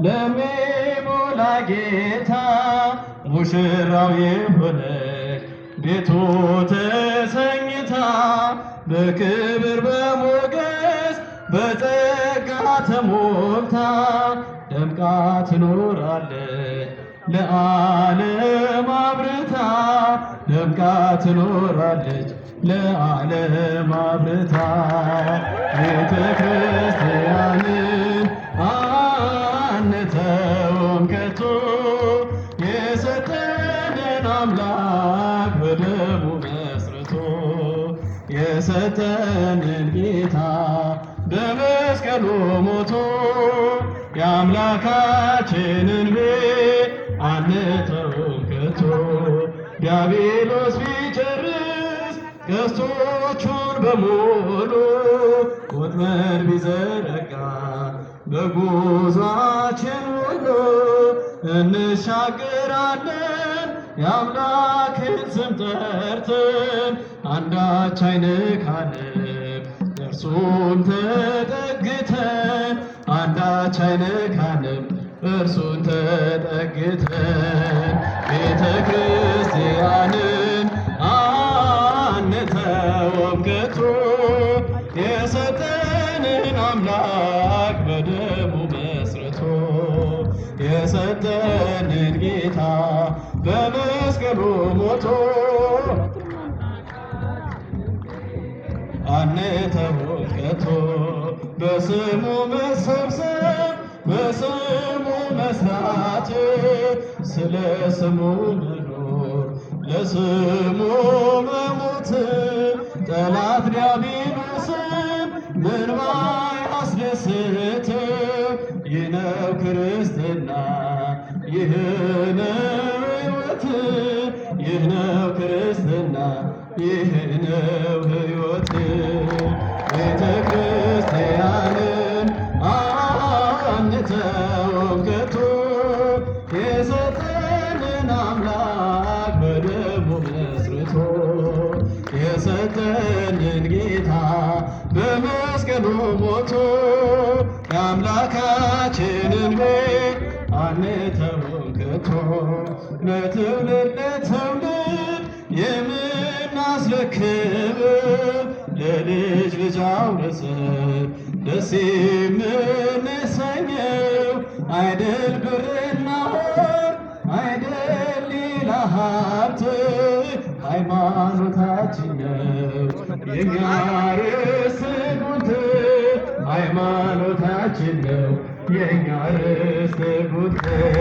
ለሚሞላ ጌታ ሙሽራው የሆነች ቤቱ ተሰኝታ በክብር በሞገስ በጸጋ ተሞልታ ደምቃ ትኖራለች ለዓለም አብርታ ደምቃ ትኖራለች ለዓለም አብርታ ቤተ ክርስቲያንን አንተውም ከቶ የሰጠንን አምላክ በደሙ መስርቶ የሰጠንን ጌታ በመስቀሉ ሞቶ የአምላካችንን ቤት አንተውም ከቶ ዲያብሎስ ቢጨርስ ቀስቶቹን በሙሉ ወጥመድ ቢዘረጋ በጉዟችን ሁሉ እንሻገራለን የአምላክን ስም ጠርተን አንዳች አይንካንም እርሱን ተጠግተን አንዳች አይንካንም እርሱን ተጠግተን ቤተ ክርስቲያንን አንተውም ከቶ የሰጠንን አምላክ በደሙ መስርቶ የሰጠንን ጌታ በመስቀሉ ሞቶ አንተውም ከቶ በስሙ መሰብሰብ በስሙ መስራት ስለ ስሙ መኖር ለስሙ መሞት ጠላት ዲያብሎስን ምን ባያስደስት ይህ ነው ክርስትና ይህ ነው ሕይወት ይህ ነው ክርስትና ይህ ነው ሕይወት ቤተ ክርስቲያንን አንተውም ከቶ የሰጠንን አምላክ በደሙ መስርቶ የሰጠንን ጌታ በመስቀሉ ሞቶ የአምላካችንን ቤት አንተውም ከቶ ለትውልድ ለትውልድ የምናስረክብ ለልጅ ልጅ አውርሰን ደስ የምንሰኘው አይደል ብርና ወርቅ አይደል ሌላ ሀብት ሃይማኖታችን ነው የኛ ርዕሰ ጉዳይ ሃይማኖታችን ነው የኛ ርዕሰ ጉዳይ